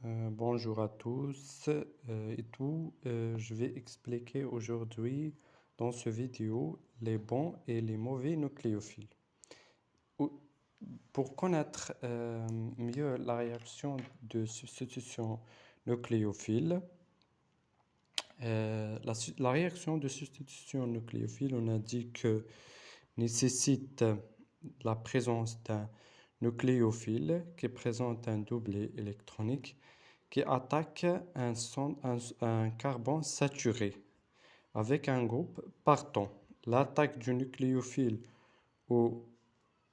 Bonjour à tous et tout. Je vais expliquer aujourd'hui dans ce vidéo les bons et les mauvais nucléophiles. Ou- Pour connaître mieux la réaction de substitution nucléophile, la réaction de substitution nucléophile, on a dit que nécessite la présence d'un nucléophile qui présente un doublet électronique qui attaque un carbone saturé avec un groupe partant. L'attaque du nucléophile au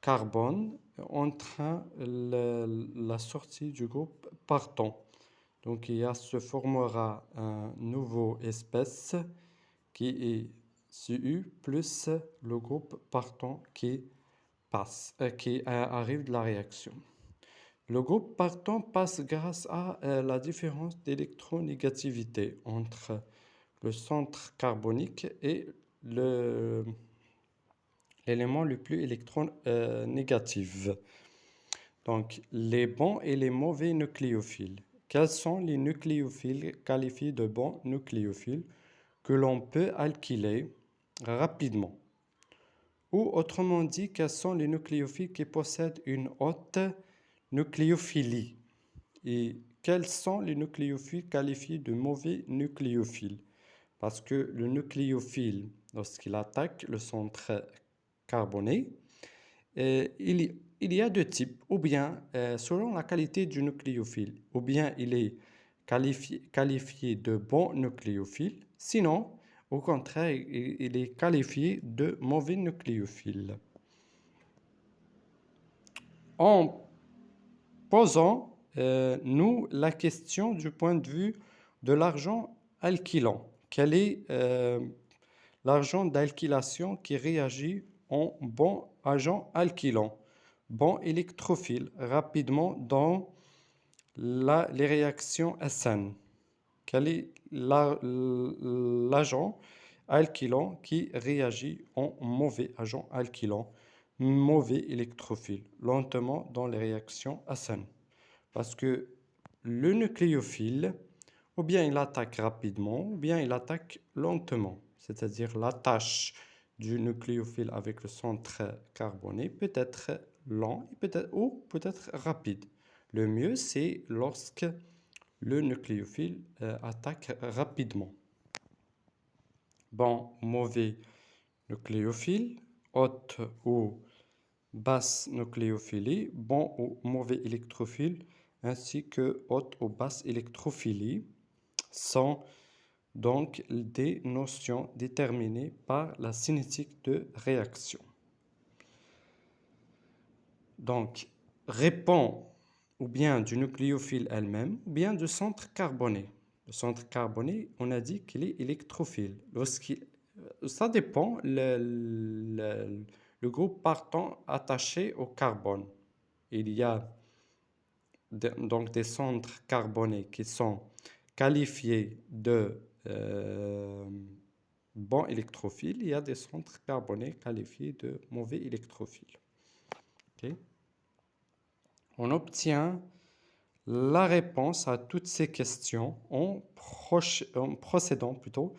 carbone entraîne la sortie du groupe partant. Donc se formera un nouveau espèce qui est Cu plus le groupe partant qui arrive de la réaction. Le groupe partant passe grâce à la différence d'électronégativité entre le centre carbonique et l'élément le plus électronégatif. Donc, les bons et les mauvais nucléophiles. Quels sont les nucléophiles qualifiés de bons nucléophiles que l'on peut alkyler rapidement? Ou autrement dit, quels sont les nucléophiles qui possèdent une haute nucléophilie? Et quels sont les nucléophiles qualifiés de mauvais nucléophiles? Parce que le nucléophile, lorsqu'il attaque le centre carboné, il y a deux types. Ou bien, selon la qualité du nucléophile, ou bien il est qualifié de bon nucléophile, sinon, au contraire, il est qualifié de mauvais nucléophile. En posons, nous, la question du point de vue de l'argent alkylant. Quel est l'argent d'alkylation qui réagit en bon agent alkylant, bon électrophile, rapidement dans les réactions SN? Quel est l'agent alkylant qui réagit en mauvais agent alkylant, mauvais électrophile, lentement dans les réactions SN? Parce que le nucléophile, ou bien il attaque rapidement, ou bien il attaque lentement. C'est-à-dire la tâche du nucléophile avec le centre carboné peut être lent ou peut-être rapide. Le mieux, c'est lorsque le nucléophile attaque rapidement. Bon, mauvais nucléophile, haute ou basse nucléophilie, bon ou mauvais électrophile, ainsi que haute ou basse électrophilie, sont donc des notions déterminées par la cinétique de réaction. Donc, répond ou bien du nucléophile elle-même, ou bien du centre carboné. Le centre carboné, on a dit qu'il est électrophile. Ça dépend le groupe partant attaché au carbone. Il y a donc des centres carbonés qui sont qualifiés de bons électrophiles. Il y a des centres carbonés qualifiés de mauvais électrophiles. Okay. On obtient la réponse à toutes ces questions en procédant plutôt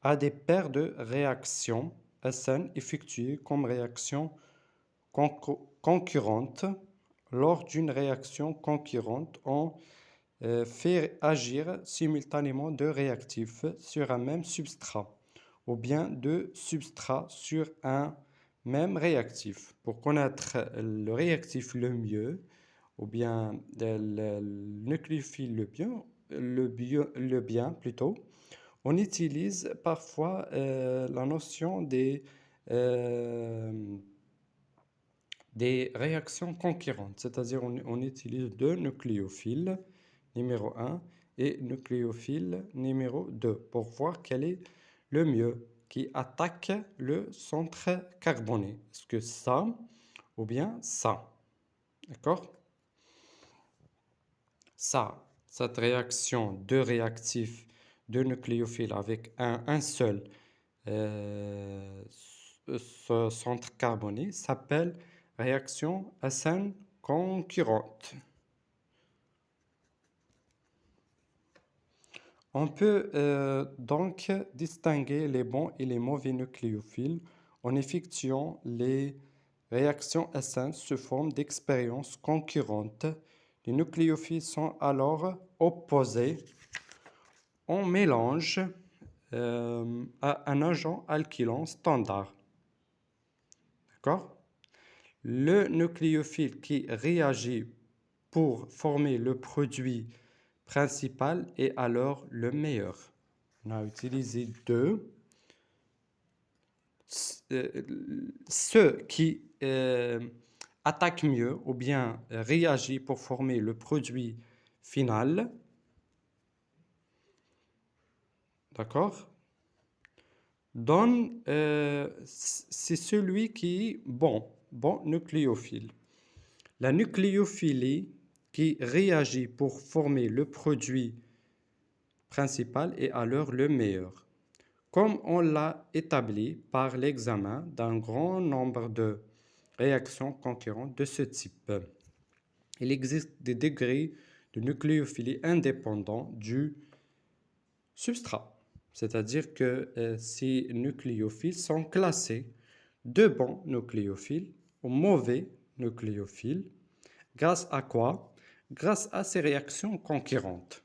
à des paires de réactions SN effectuées comme réaction concurrente. Lors d'une réaction concurrente, on fait agir simultanément deux réactifs sur un même substrat ou bien deux substrats sur un même réactif. Pour connaître le réactif le mieux, ou bien le nucléophile le bien plutôt, on utilise parfois la notion euh, des réactions concurrentes, c'est-à-dire on utilise deux nucléophiles numéro 1 et nucléophile numéro 2 pour voir quel est le mieux qui attaque le centre carboné. Est-ce que ça ou bien ça? D'accord? Ça, cette réaction de réactifs, de nucléophiles avec un seul ce centre carboné s'appelle réaction SN concurrente. On peut donc distinguer les bons et les mauvais nucléophiles en effectuant les réactions SN sous forme d'expériences concurrentes. Les nucléophiles sont alors opposés. On mélange à un agent alkylant standard. D'accord? Le nucléophile qui réagit pour former le produit principal est alors le meilleur. On a utilisé deux. Ceux qui attaquent mieux ou bien réagissent pour former le produit final, d'accord, c'est celui qui est bon nucléophile. La nucléophilie qui réagit pour former le produit principal est alors le meilleur. Comme on l'a établi par l'examen d'un grand nombre de réactions concurrentes de ce type, il existe des degrés de nucléophilie indépendants du substrat. C'est-à-dire que ces nucléophiles sont classés de bons nucléophiles aux mauvais nucléophiles. Grâce à quoi? Grâce à ces réactions concurrentes.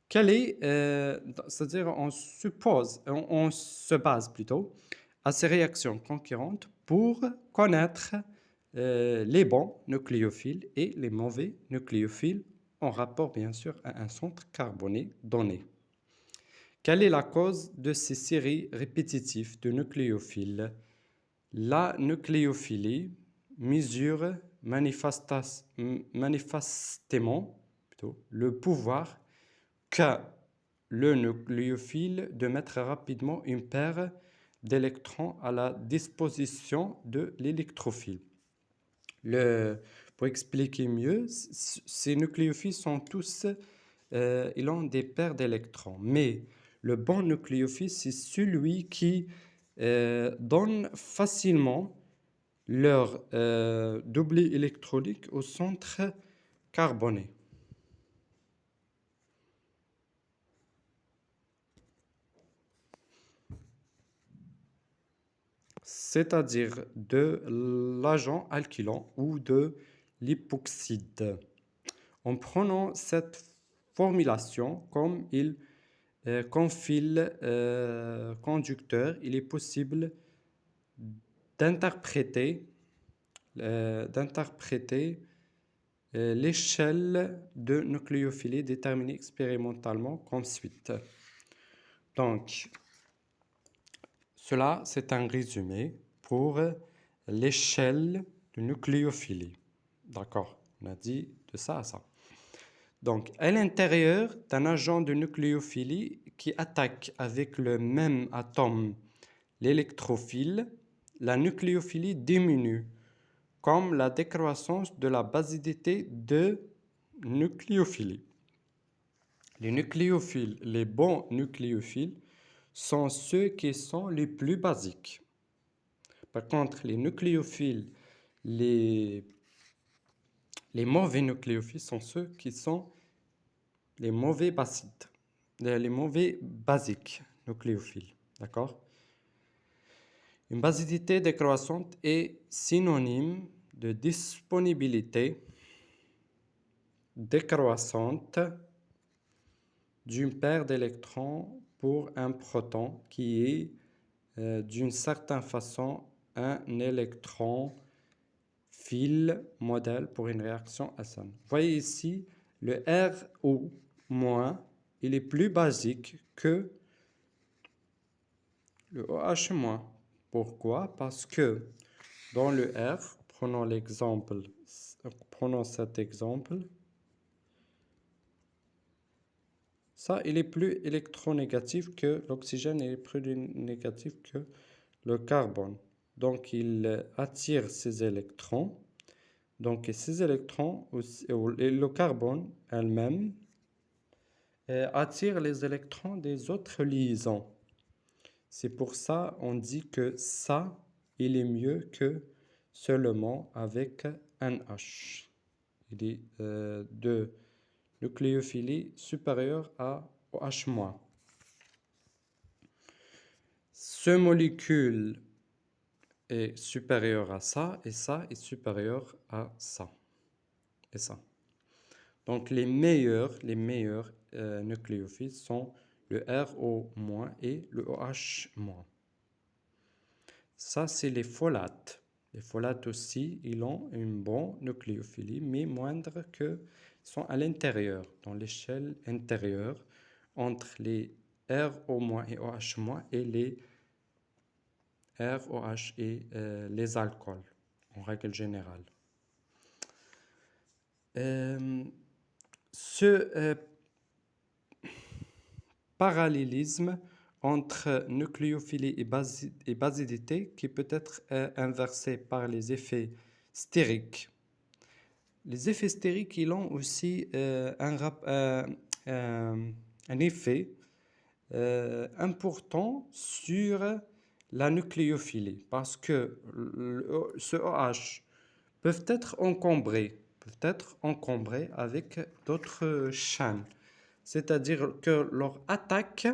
C'est-à-dire on se base plutôt à ces réactions concurrentes pour connaître les bons nucléophiles et les mauvais nucléophiles en rapport bien sûr à un centre carboné donné. Quelle est la cause de ces séries répétitives de nucléophiles? La nucléophilie mesure manifestement le pouvoir qu'a le nucléophile de mettre rapidement une paire d'électrons à la disposition de l'électrophile. Pour expliquer mieux, ces nucléophiles sont tous, ils ont des paires d'électrons, mais le bon nucléophile, c'est celui qui donne facilement leur doublet électronique au centre carboné. C'est-à-dire de l'agent alkylant ou de l'hypoxide. En prenant cette formulation comme fil conducteur, il est possible d'interpréter l'échelle de nucléophilie déterminée expérimentalement comme suite. Donc, cela, c'est un résumé pour l'échelle de nucléophilie. D'accord, on a dit de ça à ça. Donc, à l'intérieur d'un agent de nucléophilie qui attaque avec le même atome l'électrophile, la nucléophilie diminue, comme la décroissance de la basidité de nucléophilie. Les nucléophiles, les bons nucléophiles, sont ceux qui sont les plus basiques. Par contre, les nucléophiles, les mauvais nucléophiles sont ceux qui sont les mauvais basiques, les mauvais basiques nucléophiles. D'accord? Une basidité décroissante est synonyme de disponibilité décroissante d'une paire d'électrons pour un proton qui est d'une certaine façon un électron fil modèle pour une réaction SN. Vous voyez ici, le RO-, il est plus basique que le OH-. Pourquoi? Parce que dans le R, prenons cet exemple, ça, il est plus électronégatif que l'oxygène, il est plus négatif que le carbone. Donc, il attire ces électrons. Donc, ces électrons, et le carbone elle-même, attire les électrons des autres liaisons. C'est pour ça qu'on dit que ça, il est mieux que seulement avec un H. Il est de nucléophilie supérieure à OH-. Ce molécule est supérieur à ça est supérieur à ça et ça. Donc les meilleurs nucléophiles sont le RO- et le OH-. Ça, c'est les folates. Les folates aussi, ils ont une bonne nucléophilie, mais moindre que sont à l'intérieur, dans l'échelle intérieure, entre les RO- et OH- et les ROH et les alcools, en règle générale. Ce parallélisme entre nucléophilie et basidité qui peut être inversé par les effets stériques. Les effets stériques, ils ont aussi un effet important sur la nucléophilie parce que ce OH peuvent être encombrés avec d'autres chaînes. C'est-à-dire que leur attaque,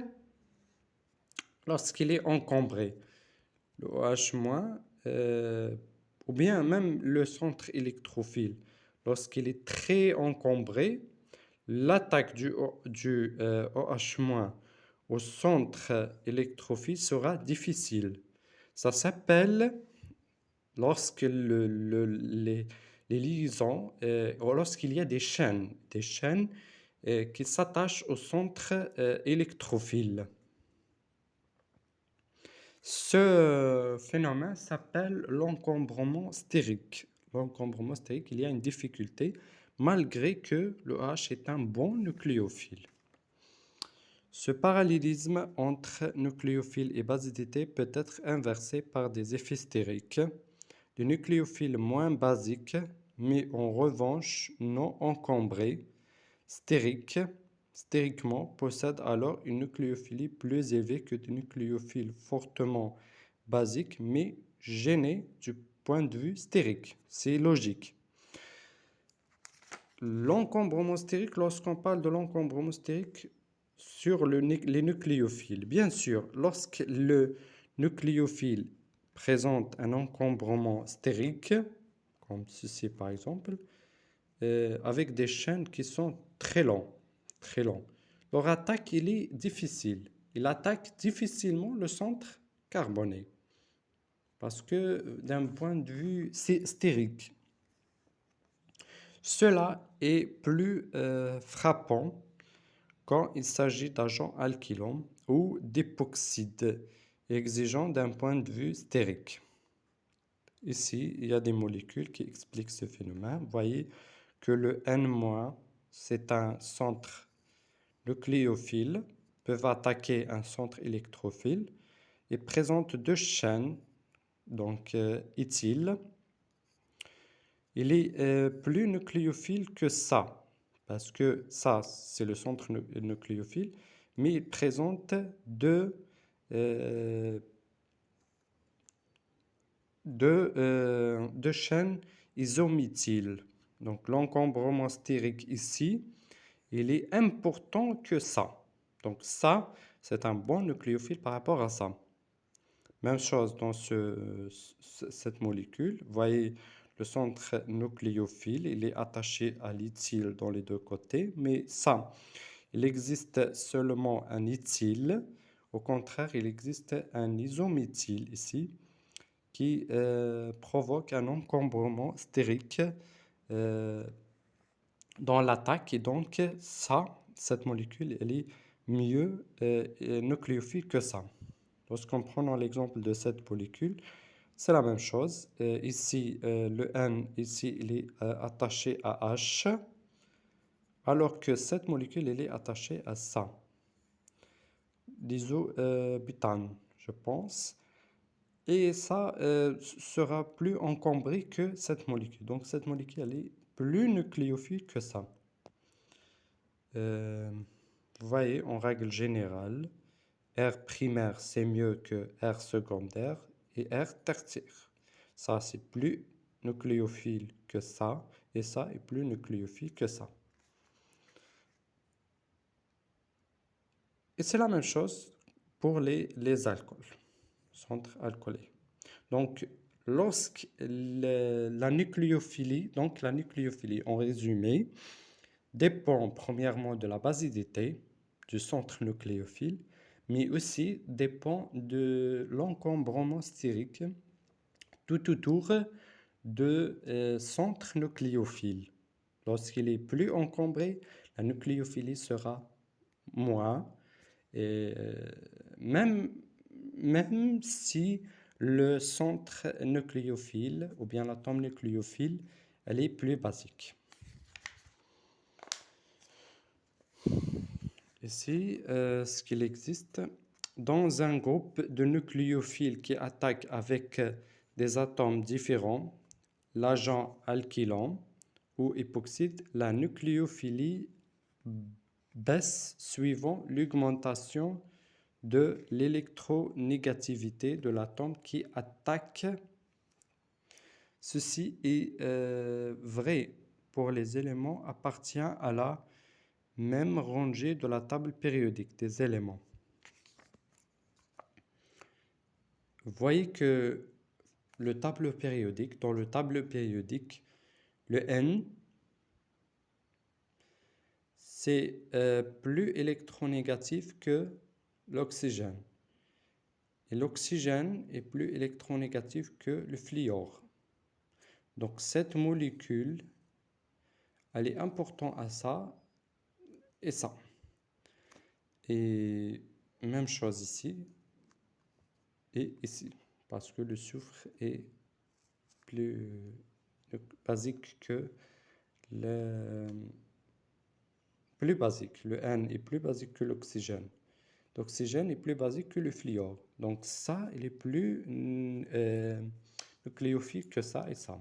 lorsqu'il est encombré, le OH-, ou bien même le centre électrophile, lorsqu'il est très encombré, l'attaque du OH- au centre électrophile sera difficile. Ça s'appelle lorsque les liaisons, ou lorsqu'il y a des chaînes qui s'attachent au centre électrophile. Ce phénomène s'appelle l'encombrement stérique. L'encombrement stérique, il y a une difficulté malgré que le OH est un bon nucléophile. Ce parallélisme entre nucléophile et basidité peut être inversé par des effets stériques. Les nucléophiles moins basiques, mais en revanche non encombrés, stériquement, possèdent alors une nucléophilie plus élevée que des nucléophiles fortement basiques, mais gênés du point de vue stérique. C'est logique. L'encombrement stérique, lorsqu'on parle de l'encombrement stérique sur les nucléophiles, bien sûr, lorsque le nucléophile présente un encombrement stérique, comme ceci par exemple, avec des chaînes qui sont très longs. Leur attaque, il est difficile. Il attaque difficilement le centre carboné. Parce que d'un point de vue stérique, cela est plus frappant quand il s'agit d'agents alkylants ou d'époxydes, exigeant d'un point de vue stérique. Ici, il y a des molécules qui expliquent ce phénomène. Vous voyez que le N-, c'est un centre nucléophile, peuvent attaquer un centre électrophile et présente deux chaînes, donc éthyle. Il est plus nucléophile que ça, parce que ça, c'est le centre nucléophile, mais il présente deux chaînes isométhyles. Donc l'encombrement stérique ici, il est important que ça. Donc ça, c'est un bon nucléophile par rapport à ça. Même chose dans cette molécule. Vous voyez, le centre nucléophile, il est attaché à l'éthyle dans les deux côtés, mais ça, il existe seulement un éthyle. Au contraire, il existe un isométhyle ici qui provoque un encombrement stérique dans l'attaque. Et donc, cette molécule, elle est mieux nucléophile que ça. Lorsqu'on prend l'exemple de cette molécule, c'est la même chose. Ici, le N, ici, il est attaché à H, alors que cette molécule, elle est attachée à ça. L'isobutane, je pense. Et ça sera plus encombré que cette molécule. Donc, cette molécule, elle est plus nucléophile que ça. Vous voyez, en règle générale, R primaire, c'est mieux que R secondaire et R tertiaire. Ça, c'est plus nucléophile que ça, et ça est plus nucléophile que ça. Et c'est la même chose pour les alcools, centres alcoolés. Donc, lorsque la nucléophilie en résumé, dépend premièrement de la basicité du centre nucléophile, mais aussi dépend de l'encombrement stérique tout autour de centre nucléophile. Lorsqu'il est plus encombré, la nucléophilie sera moins. Et même, même si le centre nucléophile ou bien l'atome nucléophile, elle est plus basique. Ici, ce qu'il existe dans un groupe de nucléophiles qui attaquent avec des atomes différents, l'agent alkylant ou époxyde, la nucléophilie baisse suivant l'augmentation de l'électronégativité de l'atome qui attaque. Ceci est vrai pour les éléments appartenant à la même rangée de la table périodique des éléments. Vous voyez que le tableau périodique, dans le tableau périodique, le N, c'est plus électronégatif que l'oxygène. Et l'oxygène est plus électronégatif que le fluor. Donc cette molécule, elle est importante à ça et ça. Et même chose ici et ici. Parce que le soufre est plus basique que le... Plus basique. Le N est plus basique que l'oxygène. L'oxygène est plus basique que le fluor. Donc ça, il est plus nucléophile que ça et ça.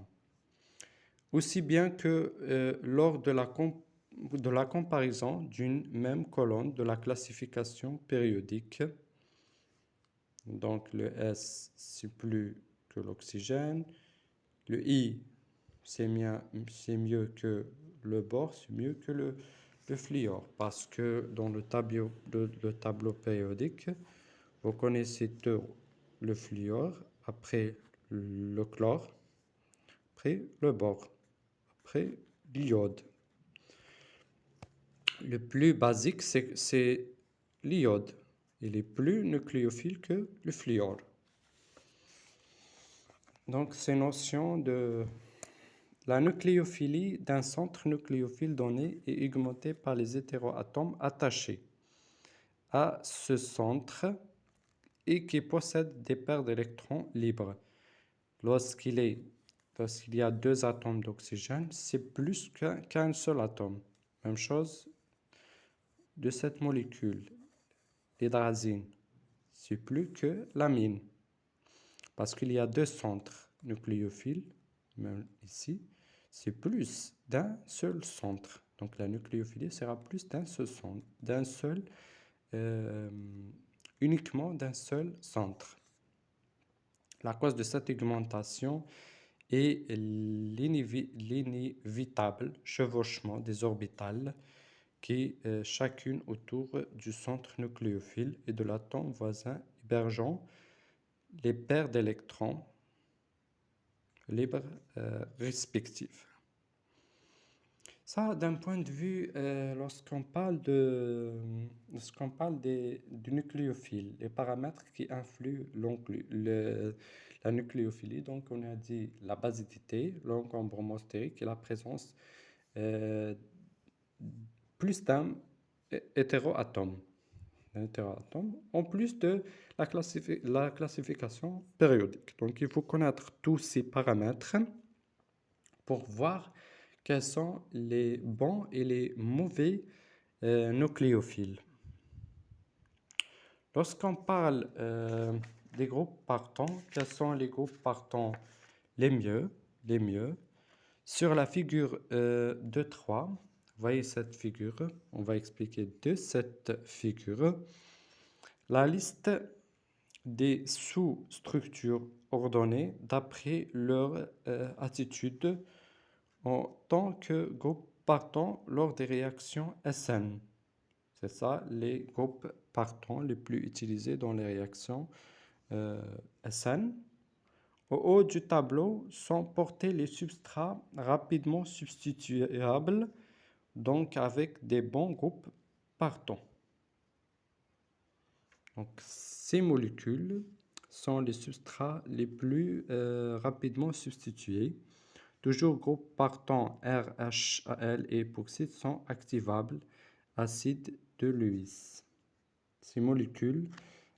Aussi bien que lors de la comparaison d'une même colonne de la classification périodique. Donc le S, c'est plus que l'oxygène. Le I, c'est mieux que le bore, c'est mieux que le fluor. Parce que dans le tableau périodique, vous connaissez le fluor, après le chlore, après le bore, après l'iode. Le plus basique, c'est l'iode. Il est plus nucléophile que le fluor. Donc, ces notions de la nucléophilie d'un centre nucléophile donné est augmentée par les hétéroatomes attachés à ce centre et qui possèdent des paires d'électrons libres. Lorsqu'il y a deux atomes d'oxygène, c'est plus qu'un seul atome. Même chose de cette molécule, l'hydrazine. C'est plus que l'amine. Parce qu'il y a deux centres nucléophiles, même ici, c'est plus d'un seul centre. Donc la nucléophilie sera plus d'un seul centre, uniquement d'un seul centre. La cause de cette augmentation est l'inévitable chevauchement des orbitales qui chacune autour du centre nucléophile et de l'atome voisin hébergeant les paires d'électrons libres respectifs. Ça, d'un point de vue, lorsqu'on parle du nucléophile, les paramètres qui influent la nucléophilie, donc on a dit la basicité, l'encombrement stérique et la présence plus d'un hétéroatome. En plus de la classification périodique. Donc, il faut connaître tous ces paramètres pour voir quels sont les bons et les mauvais nucléophiles. Lorsqu'on parle des groupes partants, quels sont les groupes partants les mieux? Sur la figure 2.3, voyez cette figure, on va expliquer de cette figure la liste des sous-structures ordonnées d'après leur attitude en tant que groupe partant lors des réactions SN. C'est ça, les groupes partants les plus utilisés dans les réactions SN. Au haut du tableau sont portés les substrats rapidement substituables, donc avec des bons groupes partants. Donc, ces molécules sont les substrats les plus rapidement substitués. Toujours groupes partant RH, Al et époxyde sont activables, acide de Lewis. Ces molécules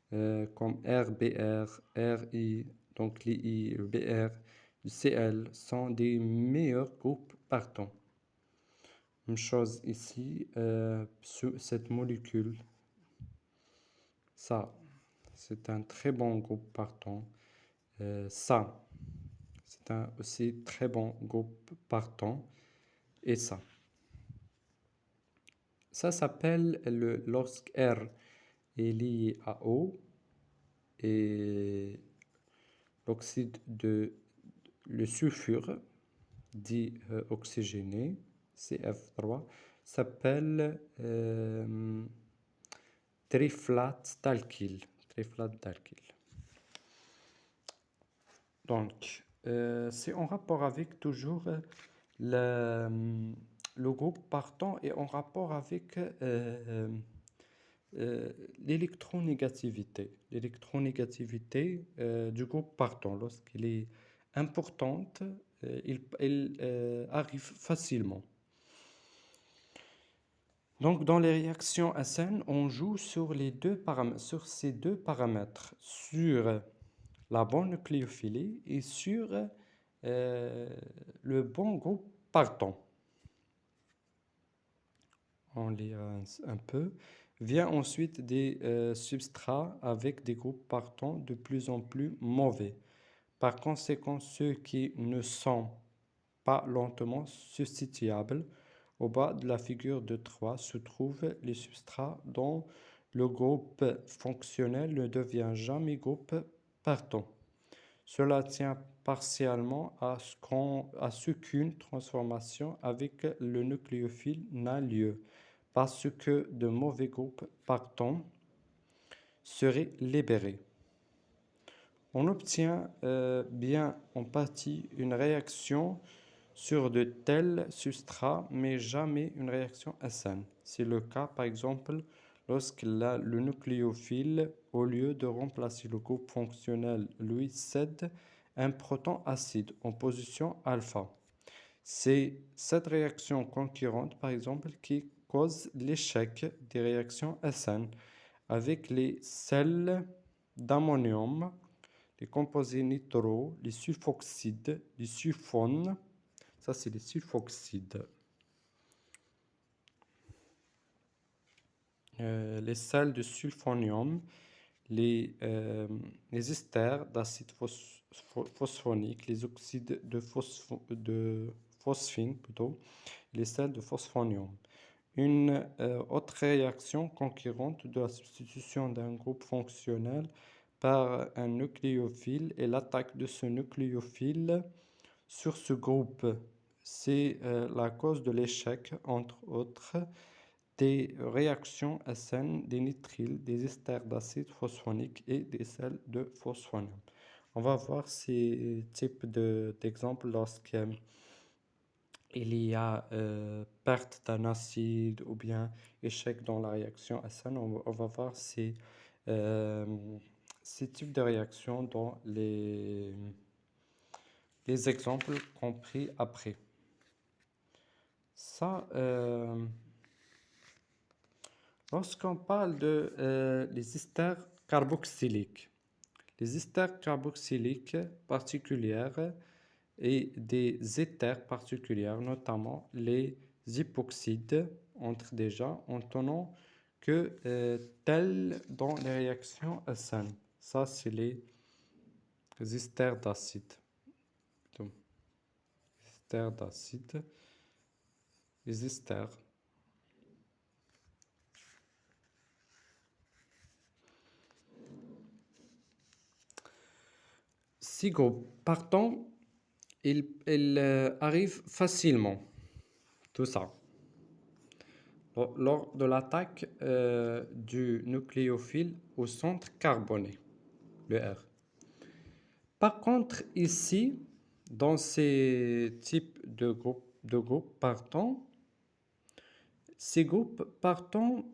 comme RBr, RI, donc l'I, le BR, le Cl sont des meilleurs groupes partants. Même chose ici, sur cette molécule. Ça, c'est un très bon groupe partant. Ça, c'est un aussi très bon groupe partant. Et ça s'appelle lorsque R est lié à O et l'oxyde de le sulfure dit oxygéné, CF3, s'appelle triflatalkyl. Donc, c'est en rapport avec toujours le groupe partant et en rapport avec l'électronégativité. L'électronégativité du groupe partant, lorsqu'elle est importante, il arrive facilement. Donc, dans les réactions SN, on joue sur ces deux paramètres, sur la bonne nucléophilie et sur le bon groupe partant. On lit un peu. Vient ensuite des substrats avec des groupes partants de plus en plus mauvais. Par conséquent, ceux qui ne sont pas lentement substituables, au bas de la figure de 3 se trouvent les substrats dont le groupe fonctionnel ne devient jamais groupe partant. Cela tient partiellement à ce qu'une transformation avec le nucléophile n'a lieu, parce que de mauvais groupes partants seraient libérés. On obtient bien en partie une réaction sur de tels substrats, mais jamais une réaction SN. C'est le cas, par exemple, lorsque le nucléophile, au lieu de remplacer le groupe fonctionnel, lui cède un proton acide en position alpha. C'est cette réaction concurrente, par exemple, qui cause l'échec des réactions SN avec les sels d'ammonium, les composés nitro, les sulfoxydes, les sulfones. Ça, c'est les sulfoxydes. Les sels de sulfonium, les esters d'acide phosphonique, les oxydes de phosphine, plutôt, les sels de phosphonium. Une autre réaction concurrente de la substitution d'un groupe fonctionnel par un nucléophile est l'attaque de ce nucléophile sur ce groupe. C'est la cause de l'échec, entre autres, des réactions SN, des nitryles, des esters d'acide phosphonique et des sels de phosphonium. On va voir ces types d'exemples lorsque il y a perte d'un acide ou bien échec dans la réaction SN. On va voir ces types de réactions dans les exemples compris après. Ça, lorsqu'on parle de les esters carboxyliques, les esters carboxyliques particulières et des éthers particuliers, notamment les hypoxydes, entrent déjà en tenant que tels dans les réactions SN. Ça, c'est les esters d'acide. Esters d'acide, les esters. Ces groupes partants, ils arrivent facilement, tout ça. lors de l'attaque du nucléophile au centre carboné, le R. Par contre, ici, dans ces types de groupes partants, ces groupes partants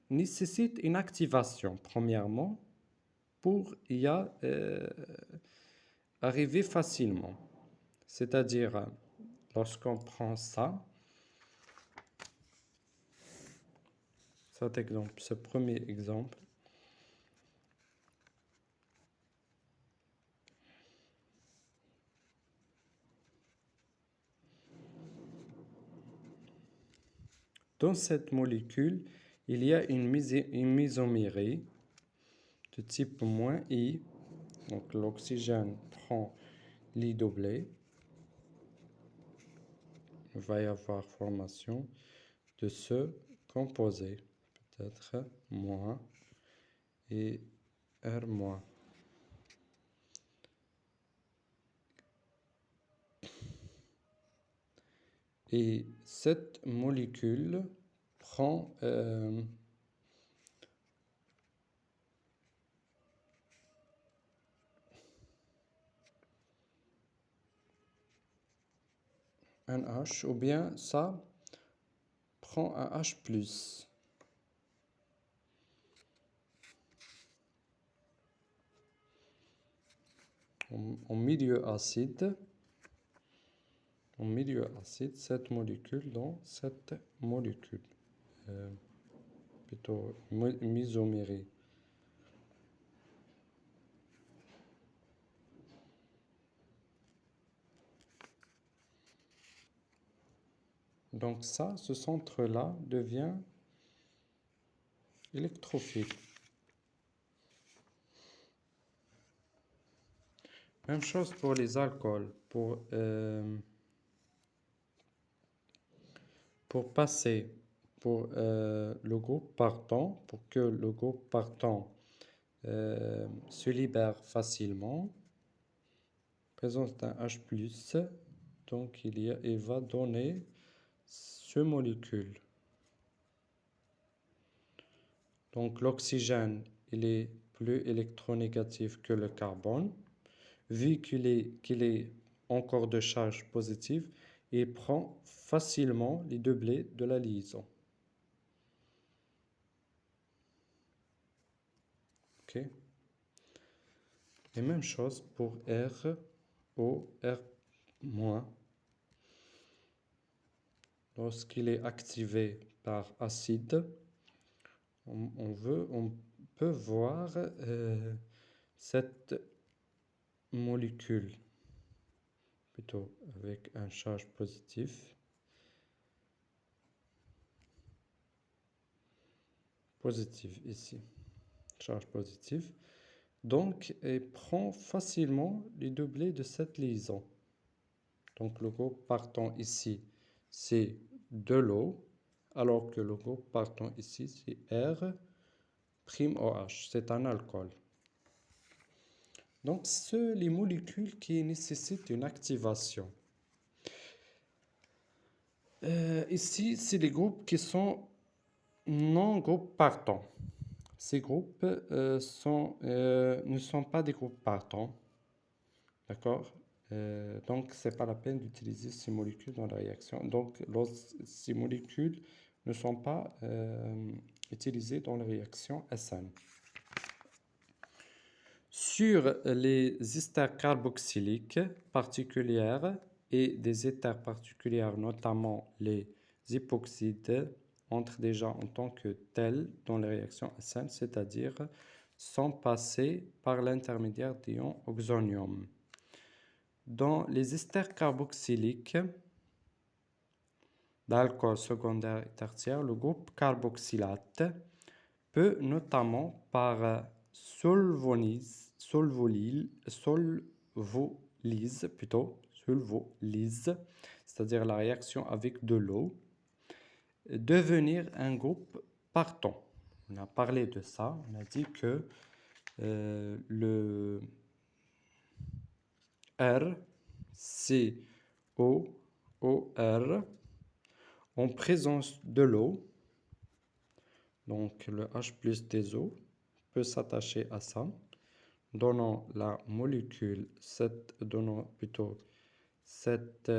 nécessitent une activation, premièrement, pour y arriver facilement. C'est-à-dire, lorsqu'on prend ça, cet exemple, ce premier exemple, dans cette molécule, il y a une mésomérie de type -I. Donc l'oxygène prend l'I doublé. Il va y avoir formation de ce composé. Peut-être moins et R moins. Et cette molécule prend un H, ou bien ça prend un H+. En milieu acide, cette molécule dans cette molécule, plutôt mésomérie. Donc ça, ce centre-là devient électrophile. Même chose pour les alcools. Pour passer pour le groupe partant, pour que le groupe partant se libère facilement, présence d'un H+, donc il va donner ce molécule. Donc l'oxygène, il est plus électronégatif que le carbone. Vu qu'il est encore de charge positive, il prend facilement les doublés de la liaison. OK. Et même chose pour R, O, R-. Lorsqu'il est activé par acide, on peut voir cette molécule, plutôt avec un charge positif. Positive ici, charge positive. Donc, elle prend facilement les doublés de cette liaison. Donc, le groupe partant ici, c'est de l'eau, alors que le groupe partant ici, c'est R'-OH, c'est un alcool. Donc, c'est les molécules qui nécessitent une activation. Ici, c'est les groupes qui sont non groupes partants. Ces groupes ne sont pas des groupes partants. D'accord? Donc, ce n'est pas la peine d'utiliser ces molécules dans la réaction. Donc, ces molécules ne sont pas utilisées dans la réaction SN. Sur les esters carboxyliques particulières et des éthers particulières, notamment les époxydes, entrent déjà en tant que tels dans les réactions SN, c'est-à-dire sans passer par l'intermédiaire d'ions oxonium. Dans les esters carboxyliques d'alcool secondaire et tertiaire, le groupe carboxylate peut notamment par solvolyse, c'est-à-dire la réaction avec de l'eau, devenir un groupe partant. On a parlé de ça, on a dit que le R, C, O, R en présence de l'eau, donc le H plus des eaux peut s'attacher à ça, donnant la molécule, donnant plutôt cette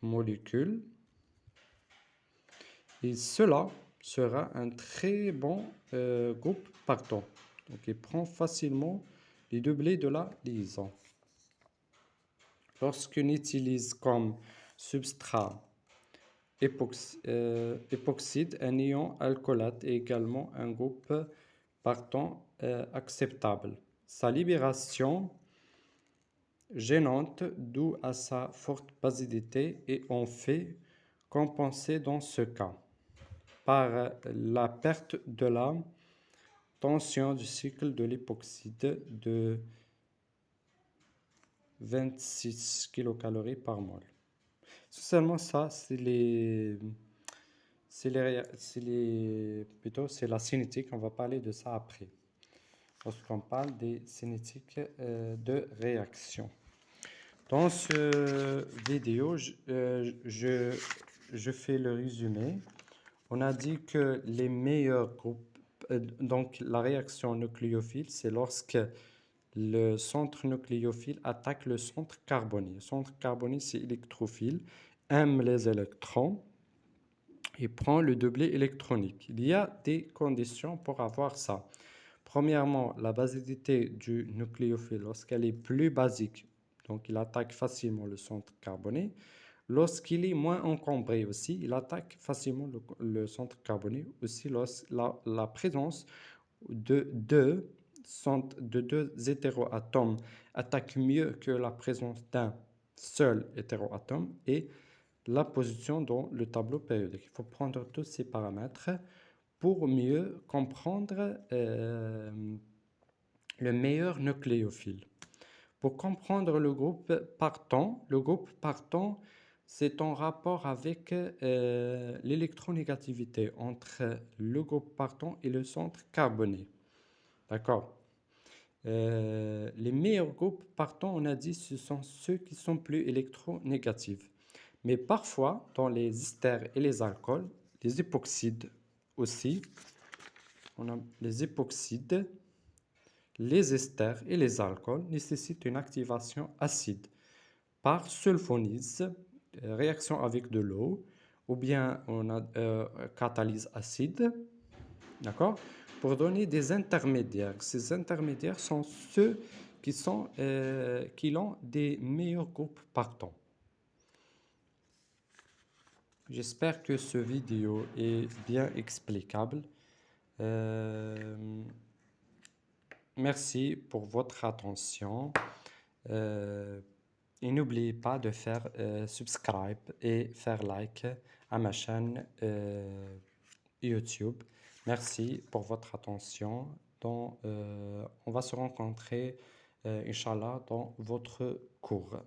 molécule, et cela sera un très bon groupe partant. Donc il prend facilement les doublés de la liaison. Lorsqu'on utilise comme substrat époxyde, un ion alcoolate est également un groupe partant acceptable. Sa libération gênante due à sa forte basicité est en fait compensée dans ce cas par la perte de la tension du cycle de l'époxyde de 26 kcal par mol. Seulement ça, c'est la cinétique. On va parler de ça après. Lorsqu'on parle des cinétiques de réaction. Dans ce vidéo, je fais le résumé. On a dit que les meilleurs groupes, donc la réaction nucléophile, c'est lorsque le centre nucléophile attaque le centre carboné. Le centre carboné, c'est électrophile, aime les électrons et prend le doublet électronique. Il y a des conditions pour avoir ça. Premièrement, la basicité du nucléophile, lorsqu'elle est plus basique, donc il attaque facilement le centre carboné. Lorsqu'il est moins encombré aussi, il attaque facilement le centre carboné. Aussi, la présence de deux hétéroatomes attaque mieux que la présence d'un seul hétéroatome et la position dans le tableau périodique. Il faut prendre tous ces paramètres pour mieux comprendre le meilleur nucléophile. Pour comprendre le groupe partant, c'est en rapport avec l'électronégativité entre le groupe partant et le centre carboné. D'accord. Les meilleurs groupes partants, on a dit, ce sont ceux qui sont plus électronégatifs. Mais parfois, dans les esters et les alcools, les époxydes aussi, on a les époxydes, les esters et les alcools nécessitent une activation acide par sulfonyse, réaction avec de l'eau, ou bien on a catalyse acide, d'accord, pour donner des intermédiaires. Ces intermédiaires sont ceux qui ont des meilleurs groupes partants. J'espère que ce vidéo est bien explicable. Merci pour votre attention. Et n'oubliez pas de faire subscribe et faire like à ma chaîne YouTube. Merci pour votre attention. On va se rencontrer, Inch'Allah, dans votre cours.